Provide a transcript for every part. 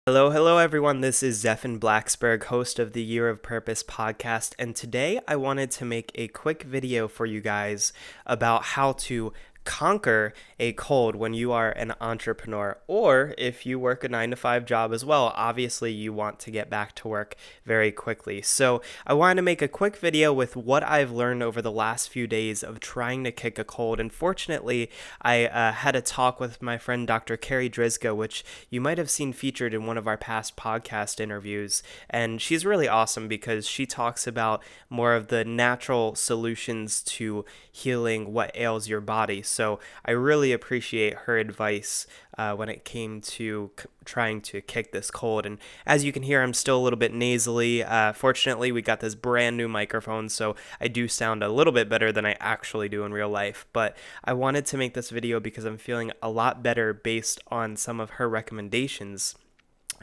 Hello, everyone. This is Zephan Blacksburg, host of the Year of Purpose podcast, and today I wanted to make a quick video for you guys about how to conquer a cold when you are an entrepreneur, or if you work a 9 to 5 job as well. Obviously, you want to get back to work very quickly. So, I wanted to make a quick video with what I've learned over the last few days of trying to kick a cold. And fortunately, I had a talk with my friend Dr. Carrie Drizga, which you might have seen featured in one of our past podcast interviews. And she's really awesome because she talks about more of the natural solutions to healing what ails your body. So I really appreciate her advice when it came to trying to kick this cold. And as you can hear, I'm still a little bit nasally. Fortunately, we got this brand new microphone, so I do sound a little bit better than I actually do in real life. But I wanted to make this video because I'm feeling a lot better based on some of her recommendations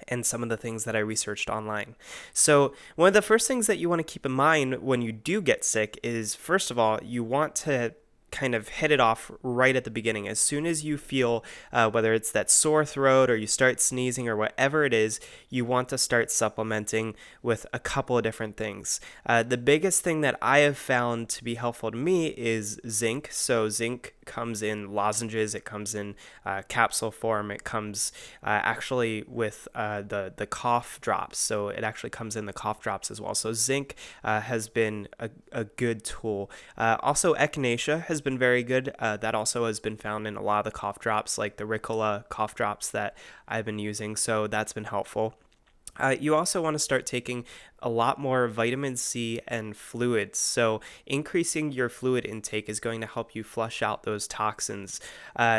and some of the things that I researched online. So, one of the first things that you want to keep in mind when you do get sick is, first of all, you want to kind of hit it off right at the beginning. As soon as you feel, whether it's that sore throat or you start sneezing or whatever it is, you want to start supplementing with a couple of different things. The biggest thing that I have found to be helpful to me is zinc. So zinc comes in lozenges, it comes in capsule form, it comes actually with the cough drops. So it actually comes in the cough drops as well. So zinc has been a good tool. Also, echinacea has been very good. That also has been found in a lot of the cough drops, like the Ricola cough drops that I've been using. So that's been helpful. You also want to start taking a lot more vitamin C and fluids. So increasing your fluid intake is going to help you flush out those toxins.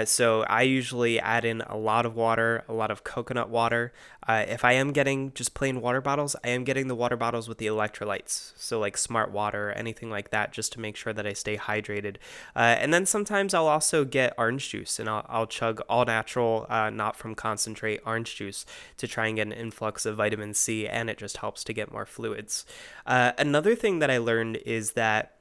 So I usually add in a lot of water, a lot of coconut water. If I am getting just plain water bottles, I am getting the water bottles with the electrolytes. So like Smart Water, anything like that, just to make sure that I stay hydrated. And then sometimes I'll also get orange juice, and I'll chug all natural, not from concentrate orange juice to try and get an influx of vitamin C, and it just helps to get more fluids. Another thing that I learned is that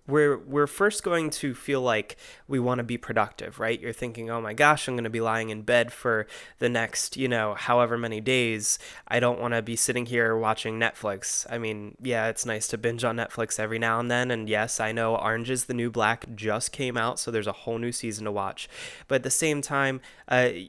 we're first going to feel like we want to be productive, right? You're thinking, oh my gosh, I'm going to be lying in bed for the next, however many days. I don't want to be sitting here watching Netflix. I mean, yeah, it's nice to binge on Netflix every now and then. And yes, I know Orange is the New Black just came out, so there's a whole new season to watch. But at the same time,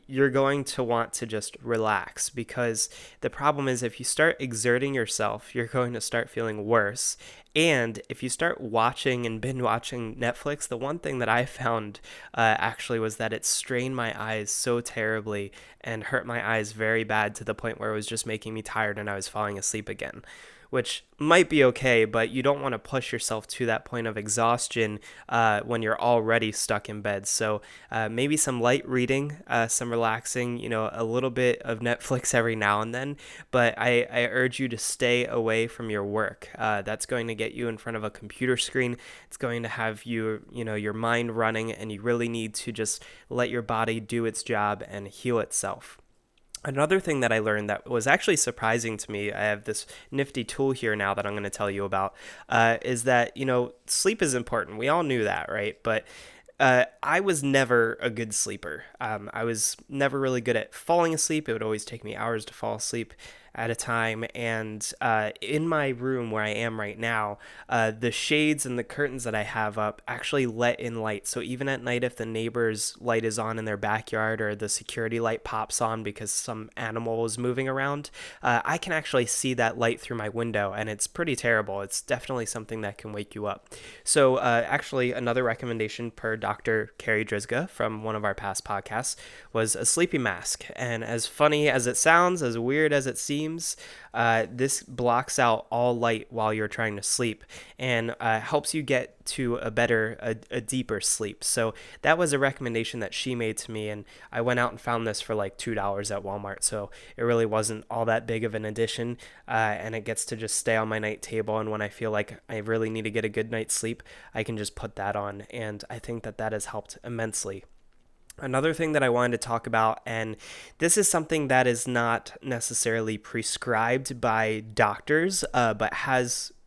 you're going to want to just relax, because the problem is if you start exerting yourself, you're going to start feeling worse. And if you start watching and binge watching Netflix, the one thing that I found actually was that it strained my eyes so terribly and hurt my eyes very bad, to the point where it was just making me tired and I was falling asleep again, which might be okay, but you don't want to push yourself to that point of exhaustion when you're already stuck in bed. So maybe some light reading, some relaxing, a little bit of Netflix every now and then, but I urge you to stay away from your work. That's going to get you in front of a computer screen. It's going to have your mind running, and you really need to just let your body do its job and heal itself. Another thing that I learned that was actually surprising to me, I have this nifty tool here now that I'm going to tell you about, is that, sleep is important. We all knew that, right? But I was never a good sleeper. I was never really good at falling asleep. It would always take me hours to fall asleep at a time. And in my room where I am right now, the shades and the curtains that I have up actually let in light. So even at night, if the neighbor's light is on in their backyard, or the security light pops on because some animal is moving around, I can actually see that light through my window, and it's pretty terrible. It's definitely something that can wake you up. So actually, another recommendation per Dr. Carrie Drizga from one of our past podcasts was a sleeping mask. And as funny as it sounds, as weird as it seems, this blocks out all light while you're trying to sleep, and helps you get to a deeper sleep. So that was a recommendation that she made to me, and I went out and found this for like $2 at Walmart. So it really wasn't all that big of an addition, and it gets to just stay on my night table. And when I feel like I really need to get a good night's sleep, I can just put that on, and I think that has helped immensely. Another thing that I wanted to talk about, and this is something that is not necessarily prescribed by doctors, but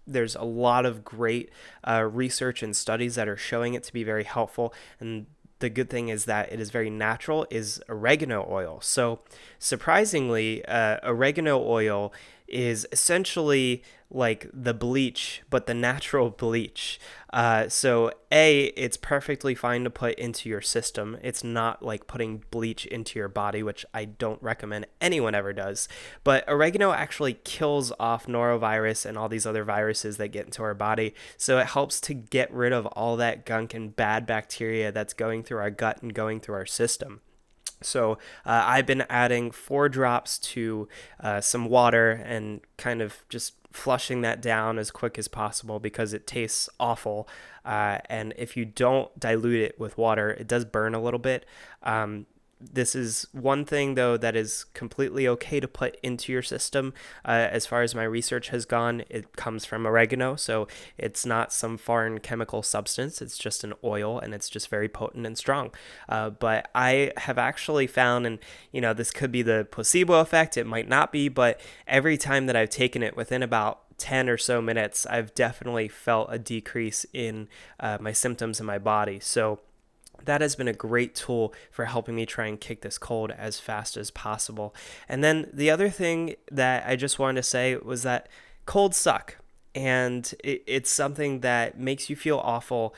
there's a lot of great research and studies that are showing it to be very helpful, and the good thing is that it is very natural, is oregano oil. So surprisingly, oregano oil is essentially like the bleach, but the natural bleach. So it's perfectly fine to put into your system. It's not like putting bleach into your body, which I don't recommend anyone ever does. But oregano actually kills off norovirus and all these other viruses that get into our body. So it helps to get rid of all that gunk and bad bacteria that's going through our gut and going through our system. So I've been adding 4 drops to some water and kind of just flushing that down as quick as possible because it tastes awful. And if you don't dilute it with water, it does burn a little bit. This is one thing, though, that is completely okay to put into your system. As far as my research has gone, it comes from oregano, so it's not some foreign chemical substance. It's just an oil, and it's just very potent and strong. But I have actually found, and this could be the placebo effect, it might not be, but every time that I've taken it, within about 10 or so minutes, I've definitely felt a decrease in my symptoms in my body. So that has been a great tool for helping me try and kick this cold as fast as possible. And then the other thing that I just wanted to say was that colds suck. And it's something that makes you feel awful,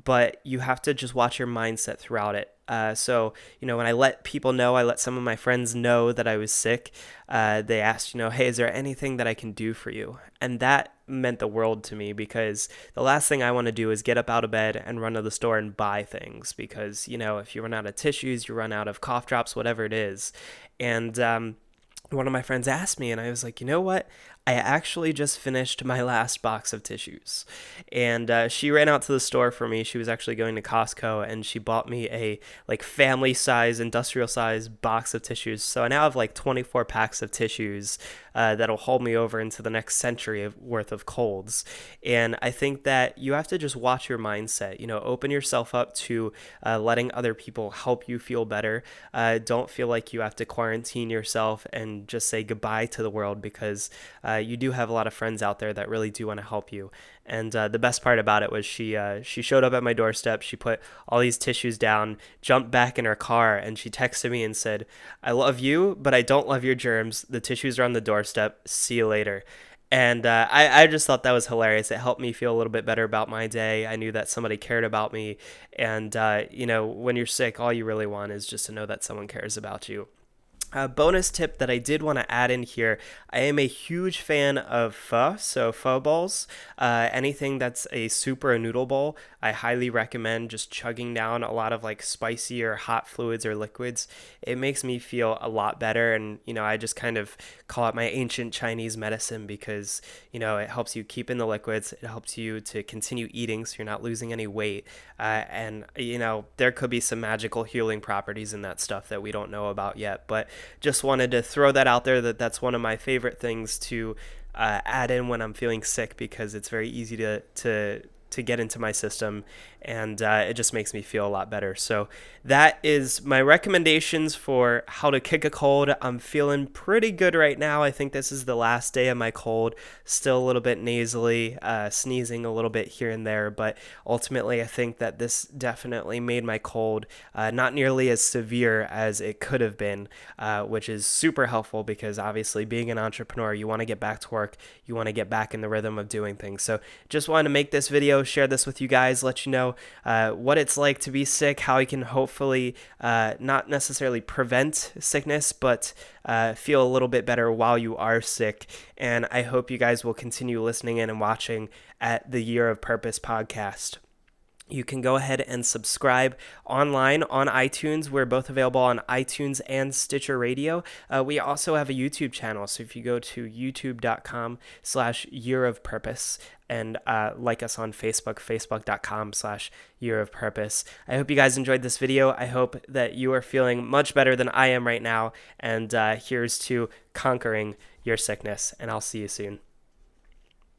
but you have to just watch your mindset throughout it. So, when I let people know, I let some of my friends know that I was sick, they asked, hey, is there anything that I can do for you? And that meant the world to me, because the last thing I want to do is get up out of bed and run to the store and buy things, because, if you run out of tissues, you run out of cough drops, whatever it is. And one of my friends asked me, and I was like, you know what? I actually just finished my last box of tissues. And she ran out to the store for me. She was actually going to Costco, and she bought me a family size, industrial size box of tissues. So I now have 24 packs of tissues that'll hold me over into the next century worth of colds. And I think that you have to just watch your mindset, open yourself up to letting other people help you feel better. Don't feel like you have to quarantine yourself and just say goodbye to the world, because you do have a lot of friends out there that really do want to help you. And the best part about it was she showed up at my doorstep. She put all these tissues down, jumped back in her car, and she texted me and said, "I love you, but I don't love your germs. The tissues are on the doorstep. See you later." And I just thought that was hilarious. It helped me feel a little bit better about my day. I knew that somebody cared about me. And, when you're sick, all you really want is just to know that someone cares about you. A bonus tip that I did want to add in here, I am a huge fan of pho, so pho bowls. Anything that's a soup or a noodle bowl, I highly recommend just chugging down a lot of spicy or hot fluids or liquids. It makes me feel a lot better, and I just kind of call it my ancient Chinese medicine, because it helps you keep in the liquids, it helps you to continue eating so you're not losing any weight, and there could be some magical healing properties in that stuff that we don't know about yet, but just wanted to throw that out there, that's one of my favorite things to add in when I'm feeling sick, because it's very easy to get into my system, and it just makes me feel a lot better. So that is my recommendations for how to kick a cold. I'm feeling pretty good right now. I think this is the last day of my cold, still a little bit nasally, sneezing a little bit here and there, but ultimately I think that this definitely made my cold not nearly as severe as it could have been, which is super helpful, because obviously being an entrepreneur, you want to get back to work, you want to get back in the rhythm of doing things. So just wanted to make this video, share this with you guys, let you know what it's like to be sick, how you can hopefully not necessarily prevent sickness, but feel a little bit better while you are sick. And I hope you guys will continue listening in and watching at the Year of Purpose podcast. You can go ahead and subscribe online on iTunes. We're both available on iTunes and Stitcher Radio. We also have a YouTube channel. So if you go to youtube.com/Year of Purpose and like us on Facebook, facebook.com/Year of Purpose. I hope you guys enjoyed this video. I hope that you are feeling much better than I am right now. And here's to conquering your sickness. And I'll see you soon.